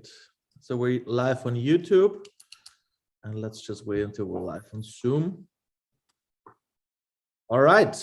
right, so we're live on YouTube, and let's just wait until we're live on Zoom. All right,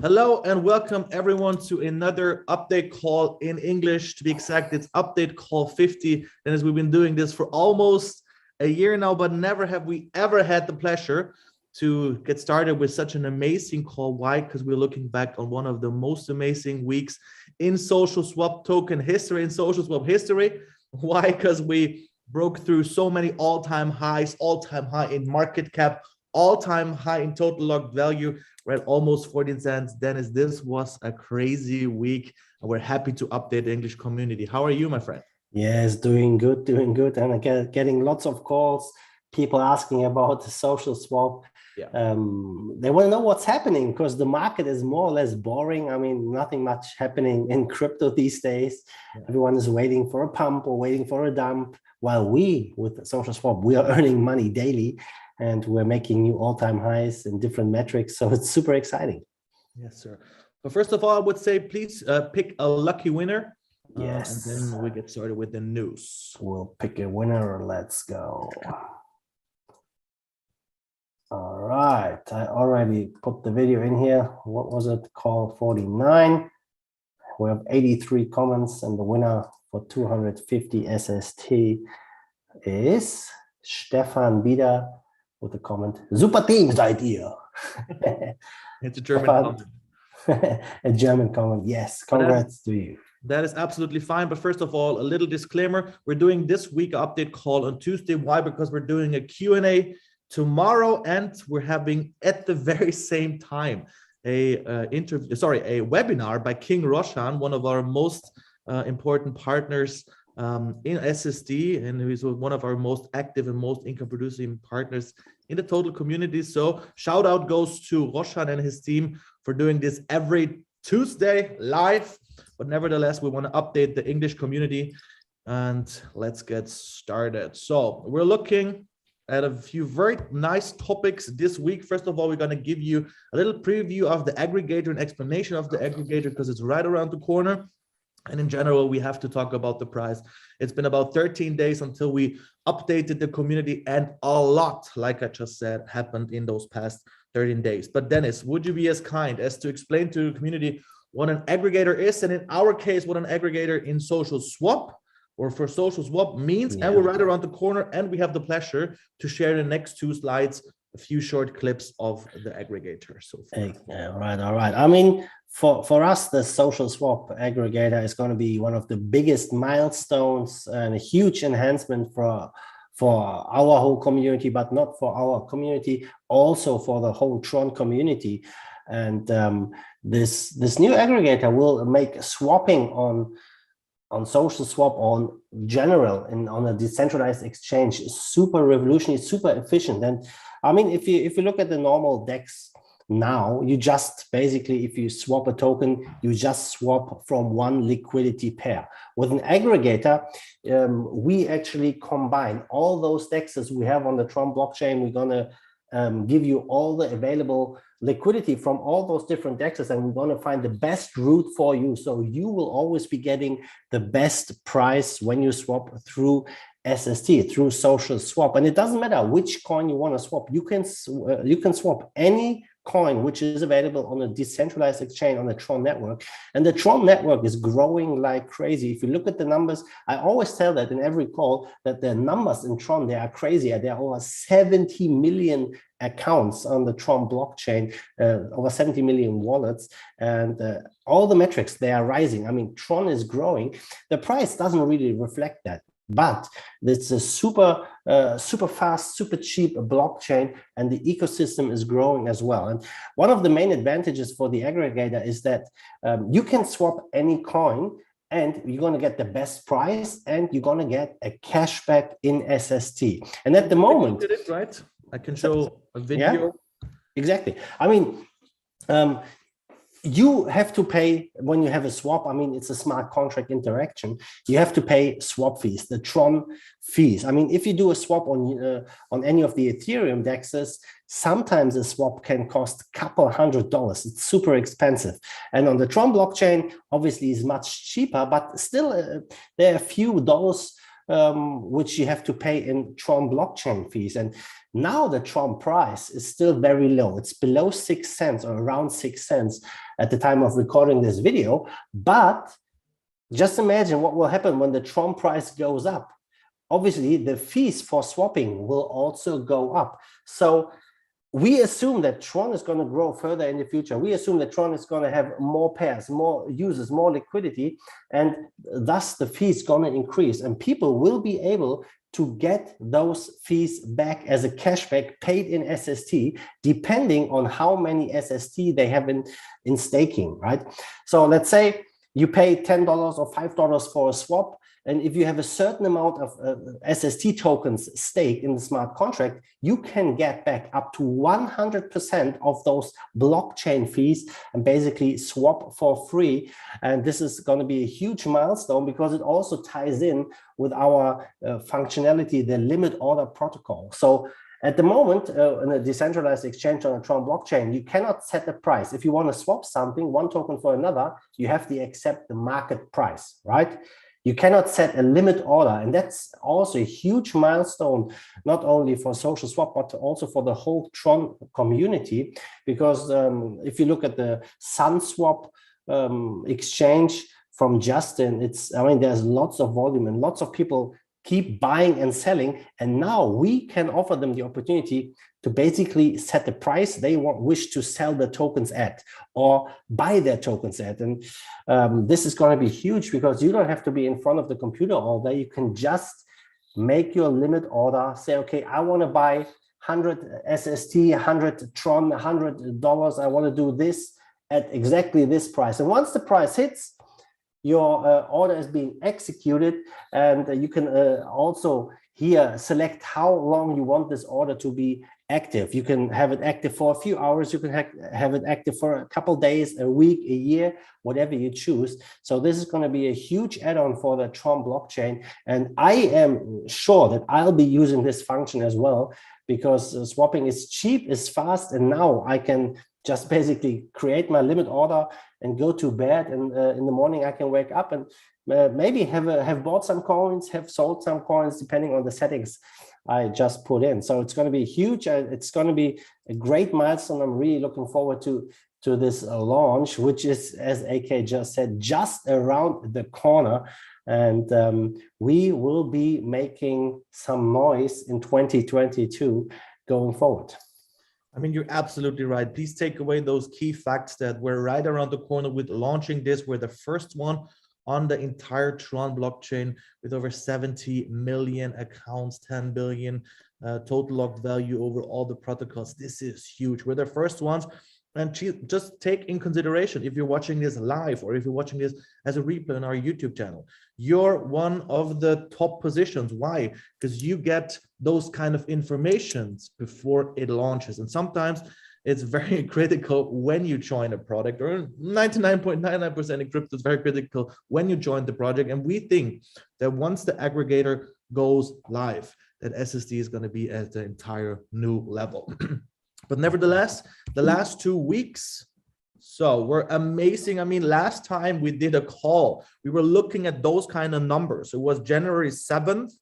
hello and welcome everyone to another update call in English. To be exact, it's update call 50, and as we've been doing this for almost a year now, but never have we ever had the pleasure to get started with such an amazing call. Why? Because we're looking back on one of the most amazing weeks in social swap token history, in social swap history. Why? Because we broke through so many all-time highs, all-time high in market cap, all-time high in total locked value. We're at almost 14 cents. Dennis, this was a crazy week, and we're happy to update the English community. How are you, my friend? Yes, doing good, and getting lots of calls, people asking about the social swap. Yeah. They want to know what's happening because the market is more or less boring. I mean, nothing much happening in crypto these days. Yeah. Everyone is waiting for a pump or waiting for a dump, while we, with social swap, we are earning money daily, and we're making new all-time highs in different metrics. So it's super exciting. Yes, sir. But first of all, I would say, please pick a lucky winner. Yes. And then we get started with the news. We'll pick a winner. Let's go. All right. I already put the video in here. What was it called? 49. We have 83 comments, and the winner for 250 SST is Stefan Bieder with a comment. Super Team seid ihr. It's a German comment. A German comment. Yes. Congrats to you. That is absolutely fine. But first of all, a little disclaimer. We're doing this week update call on Tuesday. Why? Because we're doing a Q&A tomorrow, and we're having at the very same time a webinar by King Roshan, one of our most important partners in SSD, and who is one of our most active and most income producing partners in the total community. So shout out goes to Roshan and his team for doing this every Tuesday live. But nevertheless, we want to update the English community, and let's get started. So we're looking at a few very nice topics this week. First of all, we're going to give you a little preview of the aggregator and explanation of the aggregator, because it's right around the corner. And in general, we have to talk about the price. It's been about 13 days until we updated the community, and a lot, like I just said, happened in those past 13 days. But Dennis, would you be as kind as to explain to the community what an aggregator is, and in our case, what an aggregator in social swap or for social swap means? Yeah. And we're right around the corner, and we have the pleasure to share the next two slides, a few short clips of the aggregator so far. All right. I mean, for us, the social swap aggregator is going to be one of the biggest milestones and a huge enhancement for our whole community, but not for our community, also for the whole Tron community. And this new aggregator will make swapping on social swap on general and on a decentralized exchange super revolutionary, super efficient. And I mean, if you look at the normal DEX now, you just basically, if you swap a token, you just swap from one liquidity pair. With an aggregator, we actually combine all those DEXs we have on the Tron blockchain. We're going to give you all the available liquidity from all those different DEXs, and we're going to find the best route for you. So you will always be getting the best price when you swap through SST, through social swap. And it doesn't matter which coin you want to swap. You can swap any coin which is available on a decentralized exchange on the Tron network. And the Tron network is growing like crazy. If you look at the numbers, I always tell that in every call that the numbers in Tron, they are crazy. There are over 70 million accounts on the Tron blockchain, over 70 million wallets, and all the metrics, they are rising. I mean, Tron is growing. The price doesn't really reflect that, but it's a super fast, super cheap blockchain, and the ecosystem is growing as well. And one of the main advantages for the aggregator is that you can swap any coin, and you're going to get the best price, and you're going to get a cashback in SST. And at the moment, did it right. I can show a video. Yeah, exactly. I mean, you have to pay when you have a swap. I mean, it's a smart contract interaction. You have to pay swap fees, the Tron fees. I mean, if you do a swap on any of the Ethereum DEXs, sometimes a swap can cost a couple $100. It's super expensive. And on the Tron blockchain, obviously, is much cheaper, but still there are a few dollars which you have to pay in Tron blockchain fees. And now the Tron price is still very low. It's below 6 cents or around 6 cents at the time of recording this video. But just imagine what will happen when the Tron price goes up. Obviously, the fees for swapping will also go up. So we assume that Tron is going to grow further in the future. We assume that Tron is going to have more pairs, more users, more liquidity, and thus the fees going to increase. And people will be able to get those fees back as a cashback paid in SST, depending on how many SST they have in staking, right? So let's say you pay $10 or $5 for a swap. And if you have a certain amount of SST tokens staked in the smart contract, you can get back up to 100% of those blockchain fees and basically swap for free. And this is going to be a huge milestone because it also ties in with our functionality, the limit order protocol. So at the moment, in a decentralized exchange on a Tron blockchain, you cannot set a price. If you want to swap something, one token for another, you have to accept the market price, right? You cannot set a limit order, and that's also a huge milestone, not only for Social Swap, but also for the whole Tron community. Because if you look at the SunSwap exchange from Justin, there's lots of volume and lots of people keep buying and selling, and now we can offer them the opportunity to basically set the price they wish to sell the tokens at or buy their tokens at. And this is going to be huge because you don't have to be in front of the computer all day. You can just make your limit order, say, okay, I want to buy 100 SST, 100 Tron, $100. I want to do this at exactly this price. And once the price hits, your order is being executed, and you can also here select how long you want this order to be active. You can have it active for a few hours, you can have it active for a couple days, a week, a year, whatever you choose. So this is going to be a huge add-on for the Tron blockchain, and I am sure that I'll be using this function as well, because swapping is cheap, is fast, and now I can just basically create my limit order and go to bed, and in the morning I can wake up and maybe have bought some coins, have sold some coins, depending on the settings I just put in. So it's going to be huge. It's going to be a great milestone. I'm really looking forward to this launch, which is, as AK just said, just around the corner. And we will be making some noise in 2022 going forward. I mean, you're absolutely right. Please take away those key facts that we're right around the corner with launching this. We're the first one on the entire Tron blockchain with over 70 million accounts, 10 billion total locked value over all the protocols. This is huge. We're the first ones. And just take in consideration, if you're watching this live or if you're watching this as a replay on our YouTube channel, you're one of the top positions. Why? Because you get those kind of informations before it launches. And sometimes it's very critical when you join a product, or 99.99% in crypto is very critical when you join the project. And we think that once the aggregator goes live, that SSD is going to be at the entire new level. But nevertheless, the last 2 weeks, so we're amazing. I mean, last time we did a call, we were looking at those kind of numbers. It was January 7th,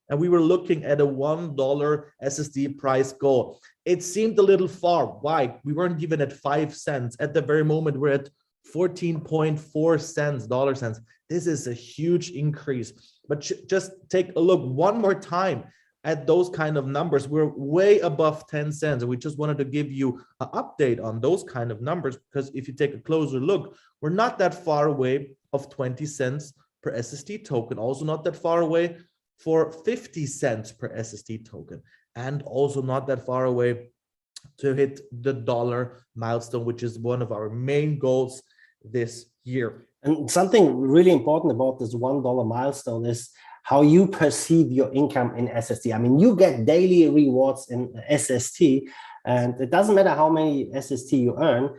and we were looking at a $1 SSD price goal. It seemed a little far. Why? We weren't even at 5 cents. At the very moment, we're at 14.4 cents, dollar cents. This is a huge increase. But just take a look one more time at those kind of numbers. We're way above 10 cents. And we just wanted to give you an update on those kind of numbers, because if you take a closer look, we're not that far away of 20 cents per SSD token, also not that far away for 50 cents per SSD token, and also not that far away to hit the dollar milestone, which is one of our main goals this year. And something really important about this $1 milestone is how you perceive your income in SST. I mean, you get daily rewards in SST, and it doesn't matter how many SST you earn.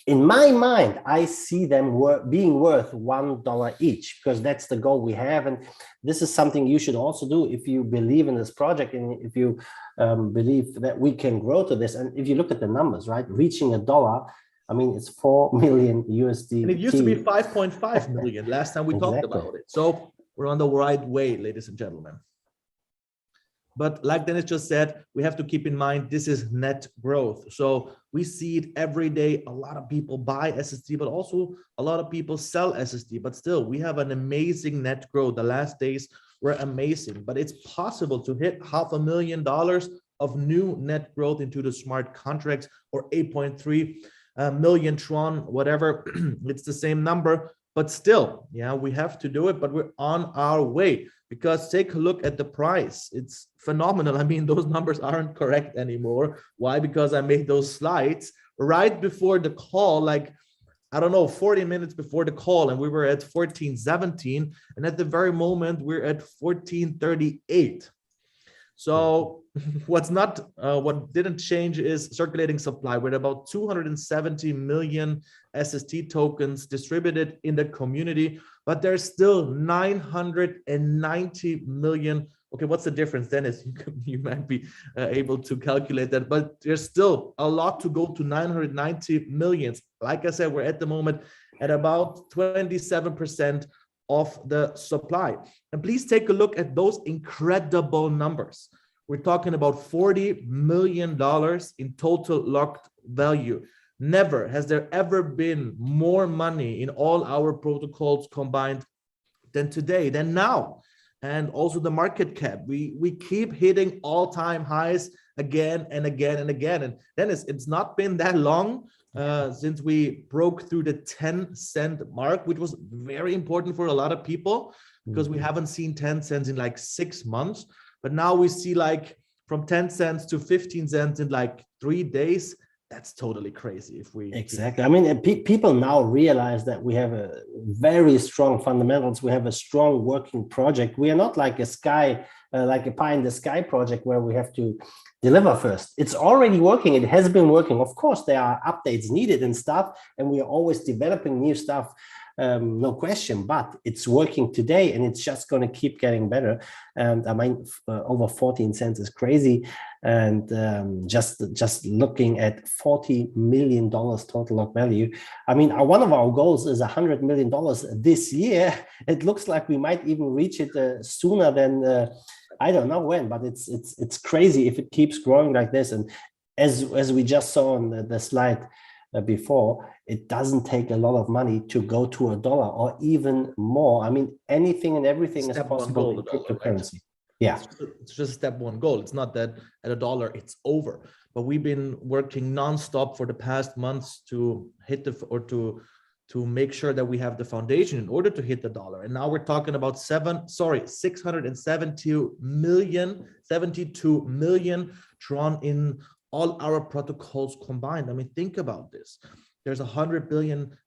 In my mind, I see them being worth $1 each, because that's the goal we have. And this is something you should also do if you believe in this project, and if you believe that we can grow to this. And if you look at the numbers, right, reaching $1, I mean, it's 4 million USD. And it used to be 5.5 million last time we talked about it. So we're on the right way, ladies and gentlemen. But like Dennis just said, we have to keep in mind, this is net growth. So we see it every day. A lot of people buy SSD, but also a lot of people sell SSD. But still, we have an amazing net growth. The last days were amazing, but it's possible to hit $500,000 of new net growth into the smart contracts, or 8.3 million Tron, whatever. It's the same number, but still, yeah, we have to do it, but we're on our way. Because take a look at the price. It's phenomenal. I mean, those numbers aren't correct anymore. Why? Because I made those slides right before the call, like, I don't know, 40 minutes before the call, and we were at 14.17. And at the very moment, we're at 14.38. So what didn't change is circulating supply. We're at about 270 million SST tokens distributed in the community, but there's still 990 million. Okay, what's the difference, Dennis? You might be able to calculate that, but there's still a lot to go to 990 millions. Like I said, we're at the moment at about 27% of the supply. And please take a look at those incredible numbers. We're talking about $40 million in total locked value. Never has there ever been more money in all our protocols combined than today, than now. And also the market cap. We keep hitting all-time highs again and again and again. And Dennis, it's not been that long since we broke through the 10-cent mark, which was very important for a lot of people because we haven't seen 10 cents in like 6 months. But now we see like from 10 cents to 15 cents in like 3 days. That's totally crazy. If we exactly, I mean, people now realize that we have a very strong fundamentals. We have a strong working project. We are not like a pie in the sky project where we have to deliver first. It's already working. It has been working. Of course, there are updates needed and stuff, and we are always developing new stuff. No question, but it's working today, and it's just going to keep getting better. And I mean, over 14 cents is crazy. And just looking at $40 million total lock value. I mean, one of our goals is $100 million this year. It looks like we might even reach it sooner than I don't know when, but it's crazy if it keeps growing like this. And as we just saw on the slide before, it doesn't take a lot of money to go to $1 or even more. I mean, anything and everything is possible in cryptocurrency. Right? Yeah, it's just step one goal. It's not that at $1 it's over, but we've been working nonstop for the past months to hit to make sure that we have the foundation in order to hit the $1. And now we're talking about 672 million Tron in all our protocols combined. I mean, think about this. There's 100 billion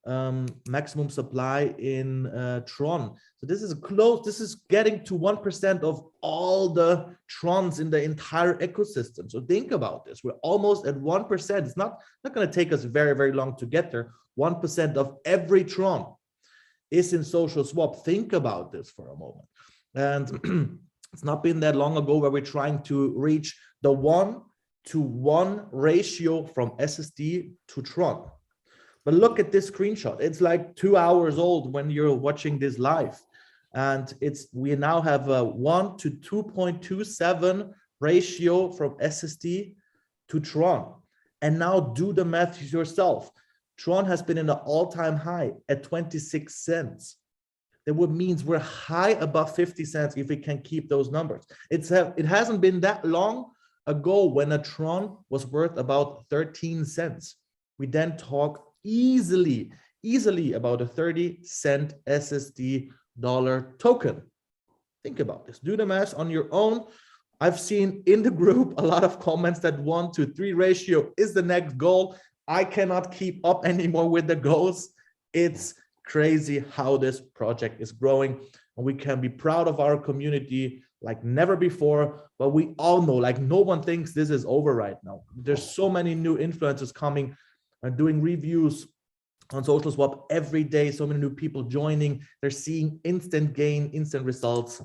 maximum supply in Tron. So this is close. This is getting to 1% of all the Trons in the entire ecosystem. So think about this. We're almost at 1%. It's not going to take us very, very long to get there. 1% of every Tron is in social swap. Think about this for a moment. And it's not been that long ago where we're trying to reach the 1-to-1 ratio from SSD to Tron. But look at this screenshot. It's like 2 hours old when you're watching this live. And we now have a 1 to 2.27 ratio from SSD to Tron. And now do the math yourself. Tron has been in an all-time high at 26 cents. That would means we're high above 50 cents if we can keep those numbers. It hasn't been that long ago when a Tron was worth about 13 cents. We then talk easily about a 30-cent SSD dollar token. Think about this. Do the math on your own. I've seen in the group a lot of comments that 1-to-3 ratio is the next goal. I cannot keep up anymore with the goals. It's crazy how this project is growing, and we can be proud of our community like never before. But we all know, like, no one thinks this is over right now. There's so many new influencers coming and doing reviews on social swap every day. So many new people joining. They're seeing instant gain, instant results.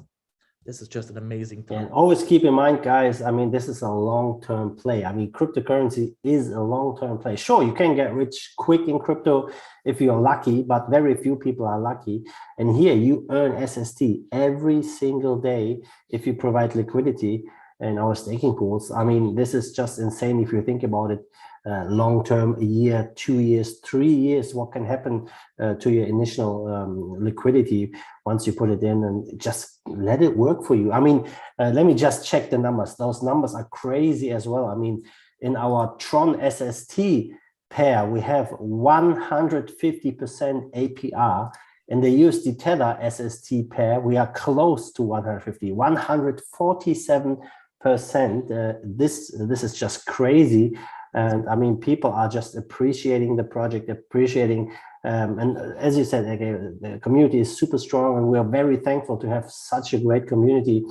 this is just an amazing time. And always keep in mind, guys, I mean, this is a long-term play. I mean, cryptocurrency is a long-term play. Sure, you can get rich quick in crypto if you're lucky, but very few people are lucky. And here you earn SST every single day if you provide liquidity in our staking pools. I mean, this is just insane if you think about it. Long-term, a year, 2 years, 3 years, what can happen to your initial liquidity once you put it in, and just let it work for you. I mean, let me just check the numbers. Those numbers are crazy as well. I mean, in our Tron SST pair, we have 150% APR. In the USD Tether SST pair, we are close to 147%. This is just crazy. And I mean, people are just appreciating the project, appreciating, and as you said, again, the community is super strong, and we are very thankful to have such a great community.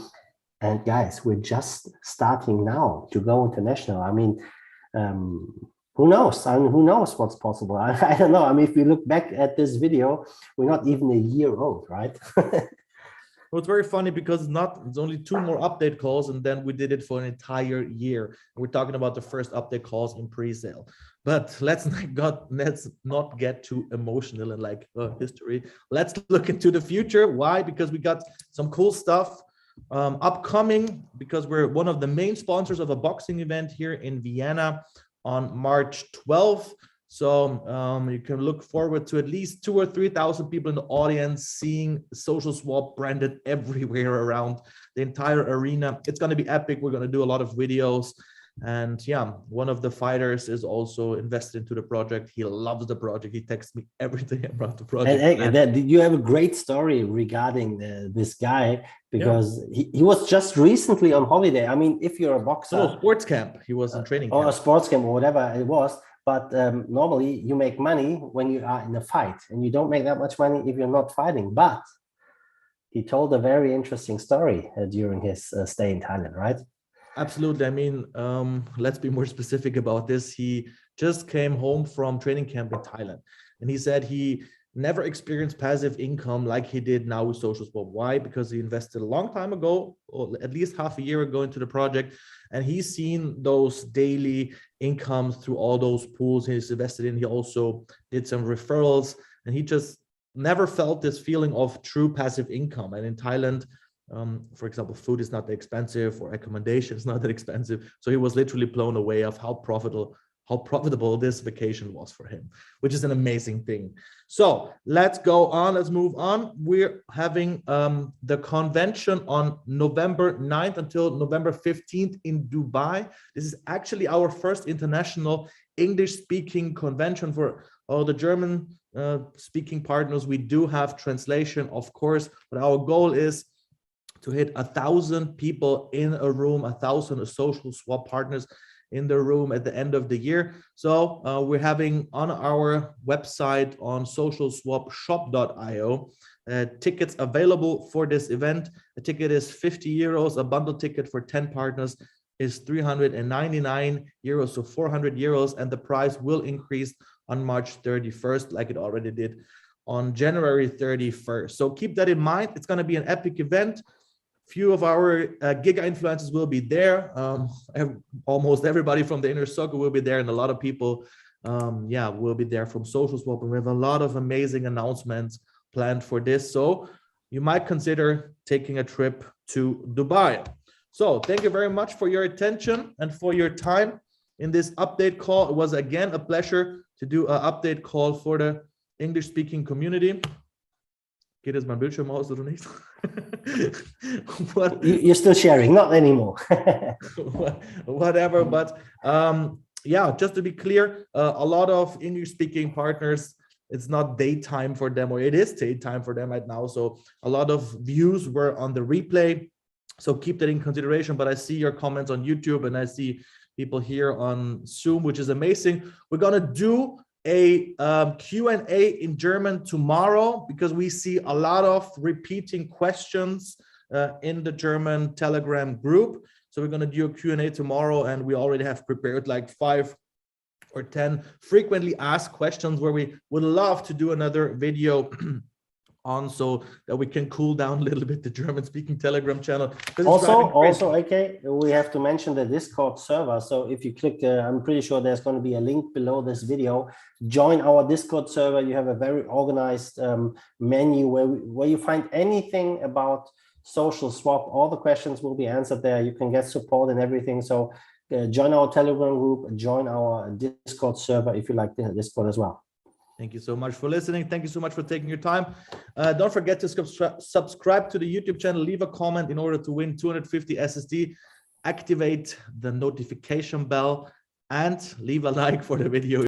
And guys, we're just starting now to go international. I mean, who knows? I mean, who knows what's possible? I don't know. I mean, if we look back at this video, we're not even a year old, right? Well, it's very funny because it's only 2 more update calls, and then we did it for an entire year. We're talking about the first update calls in pre-sale. But let's not get too emotional and like history. Let's look into the future. Why? Because we got some cool stuff upcoming, because we're one of the main sponsors of a boxing event here in Vienna on March 12th. So you can look forward to at least 2,000 or 3,000 people in the audience seeing Social Swap branded everywhere around the entire arena. It's going to be epic. We're going to do a lot of videos. And yeah, one of the fighters is also invested into the project. He loves the project. He texts me everything about the project. And you have a great story regarding this guy, because he was just recently on holiday. I mean, if you're a boxer, sports camp, he was in training camp. Or a sports camp or whatever it was. But normally you make money when you are in a fight, and you don't make that much money if you're not fighting. But he told a very interesting story during his stay in Thailand, right? Absolutely. I mean, let's be more specific about this. He just came home from training camp in Thailand, and he said he never experienced passive income like he did now with Social Swap. Why? Because he invested a long time ago, or at least half a year ago, into the project, and he's seen those daily incomes through all those pools he's invested in. He also did some referrals, and he just never felt this feeling of true passive income. And in Thailand, for example, food is not that expensive, or accommodation is not that expensive. So he was literally blown away of how profitable this vacation was for him, which is an amazing thing. So let's go on. Let's move on. We're having the convention on November 9th until November 15th in Dubai. This is actually our first international English-speaking convention. For all the German speaking partners, we do have translation, of course, but our goal is to hit 1,000 people in a room, 1,000 Social Swap partners in the room at the end of the year. So we're having on our website on socialswapshop.io tickets available for this event. A ticket is 50 euros. A bundle ticket for 10 partners is 399 euros, so 400 euros. And the price will increase on March 31st, like it already did on January 31st. So keep that in mind. It's going to be an epic event. Few of our Giga influencers will be there. Almost everybody from the inner circle will be there, and a lot of people will be there from Social Swap. And we have a lot of amazing announcements planned for this. So you might consider taking a trip to Dubai. So thank you very much for your attention and for your time in this update call. It was again a pleasure to do an update call for the English-speaking community. Geht jetzt mein Bildschirm aus oder nicht? You're still sharing, not anymore. Whatever, but just to be clear, a lot of English-speaking partners, it's not daytime for them, or it is daytime for them right now. So a lot of views were on the replay. So keep that in consideration. But I see your comments on YouTube, and I see people here on Zoom, which is amazing. We're gonna do a Q&A in German tomorrow, because we see a lot of repeating questions in the German Telegram group. So we're going to do a Q&A tomorrow, and we already have prepared like 5 or 10 frequently asked questions, where we would love to do another video on so that we can cool down a little bit the German speaking Telegram channel. Also, AK, we have to mention the Discord server. So if you click, I'm pretty sure there's going to be a link below this video. Join our Discord server. You have a very organized menu where you find anything about Social Swap. All the questions will be answered there. You can get support and everything. So join our Telegram group, join our Discord server if you like the Discord as well. Thank you so much for listening. Thank you so much for taking your time. Don't forget to subscribe to the YouTube channel, leave a comment in order to win 250 SSD, activate the notification bell, and leave a like for the video.